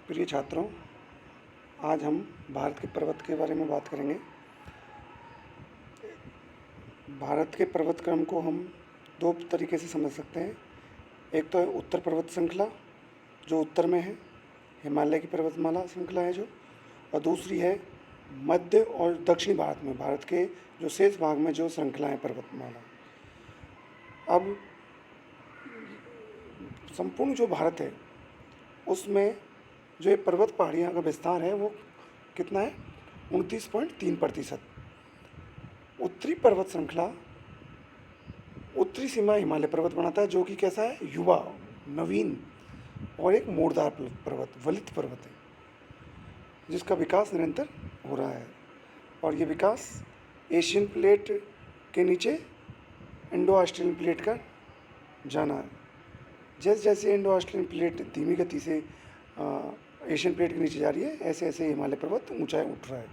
प्रिय छात्रों, आज हम भारत के पर्वत के बारे में बात करेंगे। भारत के पर्वत क्रम को हम दो तरीके से समझ सकते हैं। एक तो है उत्तर पर्वत श्रृंखला, जो उत्तर में है, हिमालय की पर्वतमाला श्रृंखला है जो, और दूसरी है मध्य और दक्षिणी भारत में, भारत के जो शेष भाग में जो श्रृंखलाएँ पर्वतमाला। अब संपूर्ण जो भारत है उसमें जो ये पर्वत पहाड़ियाँ का विस्तार है वो कितना है, 29.3%। उत्तरी पर्वत श्रृंखला उत्तरी सीमा हिमालय पर्वत बनाता है, जो कि कैसा है, युवा, नवीन और एक मोड़दार पर्वत, वलित पर्वत है, जिसका विकास निरंतर हो रहा है। और ये विकास एशियन प्लेट के नीचे इंडो ऑस्ट्रेलियन प्लेट का जाना है। जैसे जैसे इंडो ऑस्ट्रेलियन प्लेट धीमी गति से एशियन प्लेट के नीचे जा रही है, ऐसे ऐसे हिमालय पर्वत ऊंचाई उठ रहा है।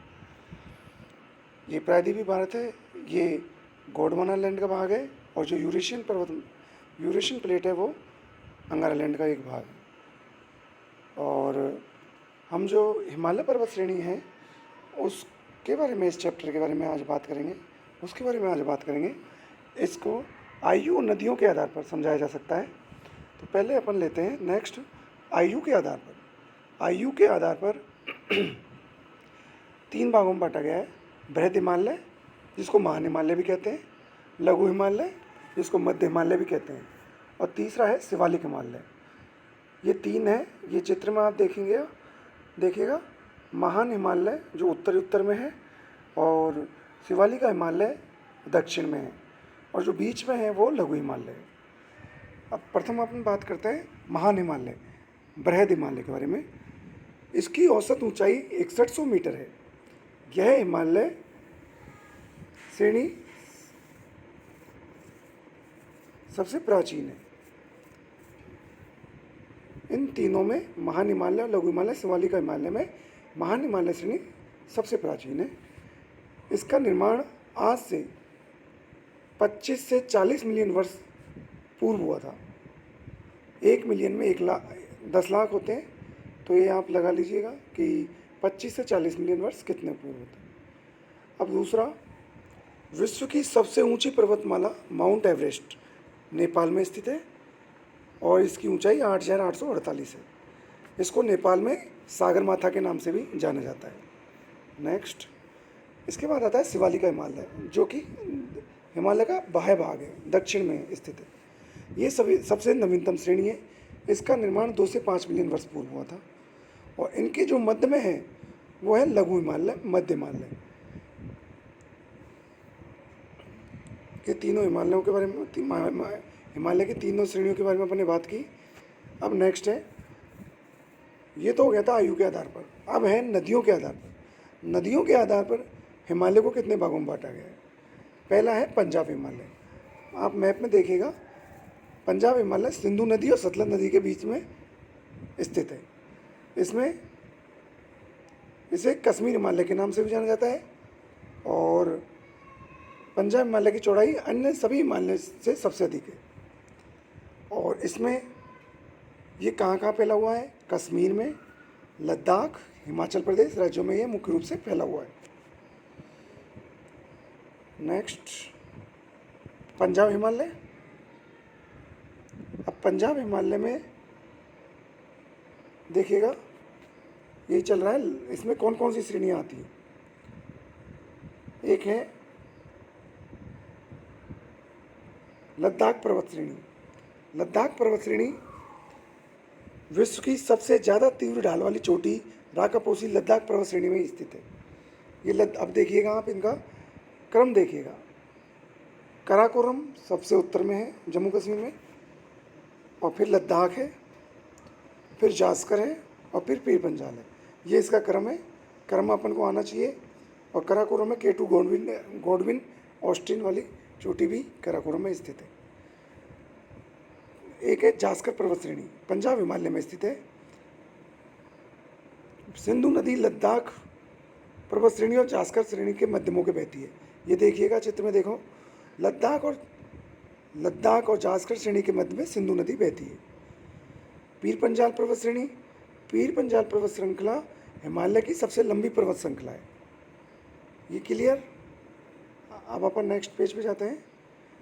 ये प्रायद्वीपीय भारत है, ये गोंडवाना लैंड का भाग है, और जो यूरेशियन प्लेट है वो अंगारा लैंड का एक भाग है। और हम जो हिमालय पर्वत श्रेणी है उसके बारे में, इस चैप्टर के बारे में आज बात करेंगे, उसके बारे में आज बात करेंगे। इसको आयु और नदियों के आधार पर समझाया जा सकता है। तो पहले अपन लेते हैं नेक्स्ट आयु के आधार पर। आयु के आधार पर 3 भागों में बांटा गया है। बृहद हिमालय, जिसको महान हिमालय भी कहते हैं, लघु हिमालय, जिसको मध्य हिमालय भी कहते हैं, और तीसरा है शिवालिक हिमालय। ये 3 है। ये चित्र में आप देखिएगा महान हिमालय जो उत्तर में है, और शिवालिक हिमालय दक्षिण में है, और जो बीच में है वो लघु हिमालय है। अब प्रथम अपन बात करते हैं महान हिमालय, बृहद हिमालय के बारे में। इसकी औसत ऊंचाई 6100 मीटर है। यह हिमालय श्रेणी सबसे प्राचीन है। इन तीनों में, महान हिमालय, लघु हिमालय, शिवालिक हिमालय में महान हिमालय श्रेणी सबसे प्राचीन है। इसका निर्माण आज से 25 से 40 मिलियन वर्ष पूर्व हुआ था। 1 मिलियन में 10 लाख होते हैं, तो ये आप लगा लीजिएगा कि 25 से 40 मिलियन वर्ष कितने पूर्व होते हैं। अब दूसरा, विश्व की सबसे ऊंची पर्वतमाला माउंट एवरेस्ट नेपाल में स्थित है, और इसकी ऊंचाई 8,848 है। इसको नेपाल में सागरमाथा के नाम से भी जाना जाता है। नेक्स्ट, इसके बाद आता है शिवालिक हिमालय, जो कि हिमालय का बाह्य भाग है, दक्षिण में स्थित है। ये सबसे नवीनतम श्रेणी है। इसका निर्माण 2 से 5 मिलियन वर्ष पूर्व हुआ था, और इनके जो मध्य में है वो है लघु हिमालय, मध्य हिमालय। ये तीनों हिमालयों के बारे में, हिमालय की तीनों श्रेणियों के बारे में अपने बात की। अब नेक्स्ट है, ये तो हो गया था आयु के आधार पर। अब है नदियों के आधार पर। नदियों के आधार पर हिमालय को कितने भागों में बांटा गया है। पहला है पंजाब हिमालय। आप मैप में देखिएगा, पंजाब हिमालय सिंधु नदी और सतलज नदी के बीच में स्थित है। इसमें इसे कश्मीर हिमालय के नाम से भी जाना जाता है, और पंजाब हिमालय की चौड़ाई अन्य सभी हिमालय से सबसे अधिक है। और इसमें ये कहाँ कहाँ फैला हुआ है, कश्मीर में, लद्दाख, हिमाचल प्रदेश राज्यों में ये मुख्य रूप से फैला हुआ है। नेक्स्ट, पंजाब हिमालय। अब पंजाब हिमालय में देखिएगा यही चल रहा है। इसमें कौन कौन सी श्रेणियाँ आती हैं। एक है लद्दाख पर्वत श्रेणी। लद्दाख पर्वत श्रेणी विश्व की सबसे ज़्यादा तीव्र ढाल वाली चोटी राकापोसी लद्दाख पर्वत श्रेणी में स्थित है। ये अब देखिएगा आप, इनका क्रम देखिएगा। काराकोरम सबसे उत्तर में है, जम्मू कश्मीर में, और फिर लद्दाख है, फिर जास्कर है, और फिर पीर पंजाल है। ये इसका क्रम है। क्रम अपन को आना चाहिए। और काराकोरम में K2 गॉडविन ऑस्टिन वाली चोटी भी काराकोरम में स्थित है। एक है जास्कर पर्वत श्रेणी, पंजाब हिमालय में स्थित है। सिंधु नदी लद्दाख पर्वत श्रेणी और जास्कर श्रेणी के मध्यमों के बहती है। ये देखिएगा चित्र में, देखो लद्दाख और जास्कर श्रेणी के मध्य में सिंधु नदी बहती है। पीर पंजाल पर्वत श्रेणी पीर पंजाल पर्वत श्रृंखला हिमालय की सबसे लंबी पर्वत श्रृंखला है। ये क्लियर। अब अपन नेक्स्ट पेज पे जाते हैं।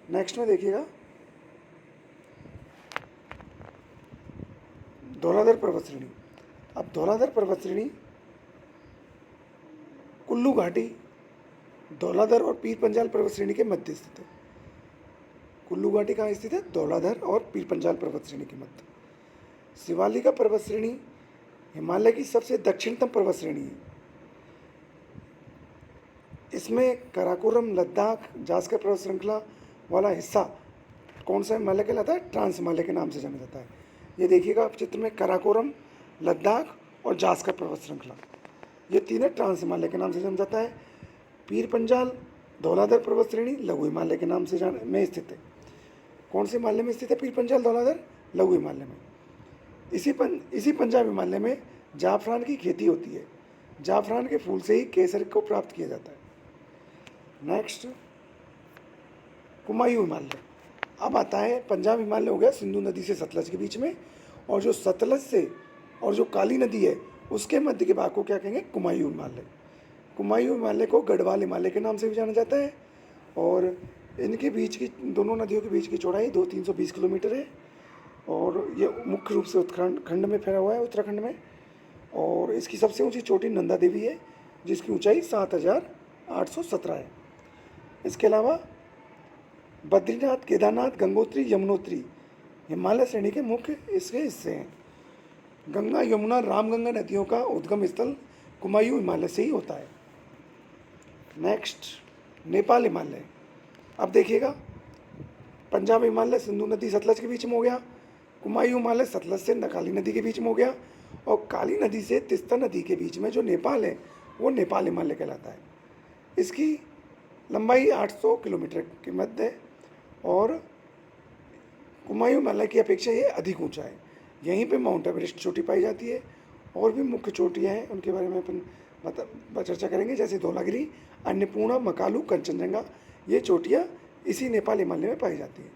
नेक्स्ट में देखिएगा धौलाधर पर्वत श्रेणी। अब धौलाधर पर्वत श्रेणी कुल्लू घाटी, धौलाधर और पीर पंजाल पर्वत श्रेणी के मध्य स्थित है। कुल्लू घाटी कहाँ स्थित है? धौलाधर और पीर पंजाल पर्वत श्रेणी के मध्य। शिवालिका पर्वत श्रेणी हिमालय की सबसे दक्षिणतम पर्वत श्रेणी है। इसमें काराकोरम, लद्दाख, जास्कर पर्वत श्रृंखला वाला हिस्सा कौन सा हिमालय कहलाता है? ट्रांस हिमालय के नाम से जाना जाता है। ये देखिएगा आप चित्र में, काराकोरम, लद्दाख और जास्कर पर्वत श्रृंखला, ये तीनों ट्रांस हिमालय के नाम से जाना जाता है। पीर पंजाल धौलाधर पर्वत श्रेणी लघु हिमालय के नाम से में स्थित है। कौन से हिमालय में स्थित है पीर पंजाल धौलाधर? लघु हिमालय में। इसी पंजाब हिमालय में जाफरान की खेती होती है। जाफरान के फूल से ही केसर को प्राप्त किया जाता है। नेक्स्ट कुमायूं हिमालय। अब आता है पंजाब हिमालय, हो गया सिंधु नदी से सतलज के बीच में, और जो सतलज से और जो काली नदी है उसके मध्य के भाग को क्या कहेंगे? कुमायूं हिमालय। कुमायूं हिमालय को गढ़वाल हिमालय के नाम से भी जाना जाता है। और इनके बीच की, दोनों नदियों के बीच की चौड़ाई 320 किलोमीटर है। और ये मुख्य रूप से उत्तराखंड में फैला हुआ है, उत्तराखंड में। और इसकी सबसे ऊंची चोटी नंदा देवी है, जिसकी ऊंचाई 7,817 है। इसके अलावा बद्रीनाथ, केदारनाथ, गंगोत्री, यमुनोत्री हिमालय श्रेणी के मुख्य इसके हिस्से हैं। गंगा, यमुना, रामगंगा नदियों का उद्गम स्थल कुमायूं हिमालय से ही होता है। नेक्स्ट नेपाल हिमालय। अब देखिएगा, पंजाब हिमालय सिंधु नदी सतलज के बीच में हो गया, कुमायूं हिमालय सतलज से काली नदी के बीच में हो गया, और काली नदी से तिस्ता नदी के बीच में जो नेपाल है वो नेपाल हिमालय कहलाता है। इसकी लंबाई 800 किलोमीटर के मध्य है, और कुमायूं हिमालय की अपेक्षा ये अधिक ऊंचा है। यहीं पे माउंट एवरेस्ट चोटी पाई जाती है। और भी मुख्य चोटियाँ हैं, उनके बारे में अपन चर्चा करेंगे, जैसे धौलागिरी, अन्नपूर्णा, मकालू, कंचनजंगा। ये चोटियाँ इसी नेपाल हिमालय में पाई जाती हैं।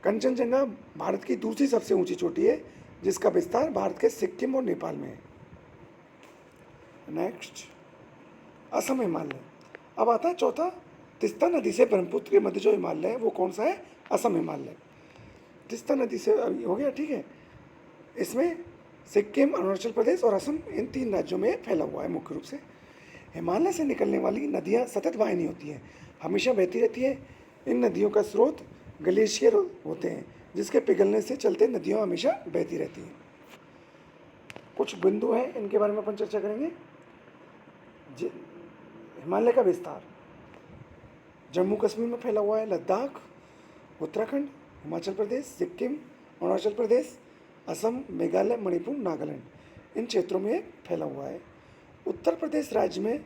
कंचनजंगा भारत की दूसरी सबसे ऊंची चोटी है, जिसका विस्तार भारत के सिक्किम और नेपाल में है। नेक्स्ट असम हिमालय। अब आता है चौथा, तिस्ता नदी से ब्रह्मपुत्र के मध्य जो हिमालय है वो कौन सा है? असम हिमालय। तिस्ता नदी से हो गया, ठीक है। इसमें सिक्किम, अरुणाचल प्रदेश और असम, इन 3 राज्यों में फैला हुआ है मुख्य रूप से। हिमालय से निकलने वाली नदियाँ सतत वाहिनी होती हैं, हमेशा बहती रहती है। इन नदियों का स्रोत ग्लेशियर होते हैं, जिसके पिघलने से चलते नदियाँ हमेशा बहती रहती हैं। कुछ बिंदु हैं, इनके बारे में अपन चर्चा करेंगे। हिमालय का विस्तार जम्मू कश्मीर में फैला हुआ है, लद्दाख, उत्तराखंड, हिमाचल प्रदेश, सिक्किम, अरुणाचल प्रदेश, असम, मेघालय, मणिपुर, नागालैंड, इन क्षेत्रों में फैला हुआ है। उत्तर प्रदेश राज्य में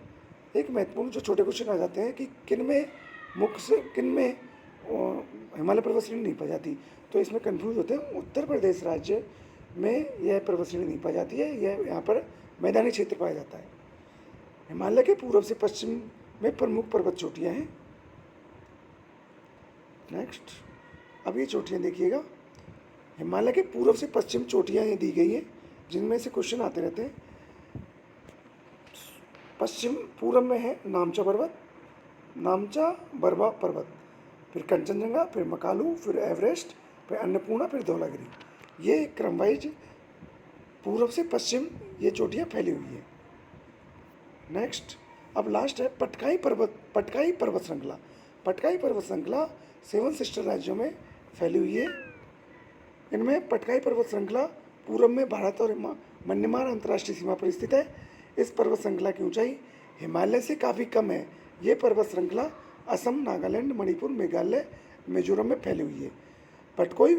एक महत्वपूर्ण जो छोटे क्वेश्चन आ जाते हैं कि किन में हिमालय पर्वत श्रेणी नहीं पाई जाती, तो इसमें कंफ्यूज होते हैं। उत्तर प्रदेश राज्य में यह पर्वत श्रेणी नहीं पाई जाती है, यह यहाँ पर मैदानी क्षेत्र पाया जाता है। हिमालय के पूर्व से पश्चिम में प्रमुख पर्वत चोटियाँ हैं। नेक्स्ट, अब ये चोटियाँ देखिएगा, हिमालय के पूर्व से पश्चिम चोटियाँ ये दी गई हैं, जिनमें से क्वेश्चन आते रहते हैं। पश्चिम पूर्व में है नामचा पर्वत, नामचा बरवा पर्वत, फिर कंचनजंगा, फिर मकालू, फिर एवरेस्ट, फिर अन्नपूर्णा, फिर धौलागिरी। ये क्रमवाइज पूर्व से पश्चिम ये चोटियाँ फैली हुई है। नेक्स्ट, अब लास्ट है पटकाई पर्वत श्रृंखला। पटकाई पर्वत श्रृंखला 7 सिस्टर राज्यों में फैली हुई है। इनमें पटकाई पर्वत श्रृंखला पूर्व में भारत और म्यांमार अंतर्राष्ट्रीय सीमा पर स्थित है। इस पर्वत श्रृंखला की ऊंचाई हिमालय से काफ़ी कम है। ये पर्वत श्रृंखला असम, नागालैंड, मणिपुर, मेघालय, मिजोरम में फैली हुई है। पटकोई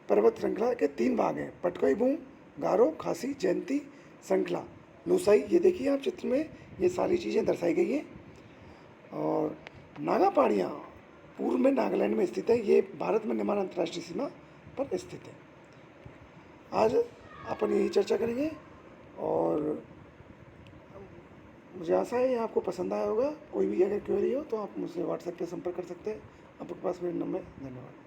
पर्वत श्रृंखला के 3 भाग हैं, पटकोई-बूम, गारो, खासी, जयंती श्रृंखला, लोसाई। ये देखिए आप चित्र में, ये सारी चीज़ें दर्शाई गई हैं। और नागा पहाड़ियाँ पूर्व में नागालैंड में स्थित है। ये भारत म्यांमार अंतर्राष्ट्रीय सीमा पर स्थित है। आज अपन यही चर्चा करेंगे, और मुझे आशा है ये आपको पसंद आया होगा। कोई भी अगर क्वेरी हो तो आप मुझसे व्हाट्सएप पे संपर्क कर सकते हैं। आपके पास मेरा नंबर। धन्यवाद।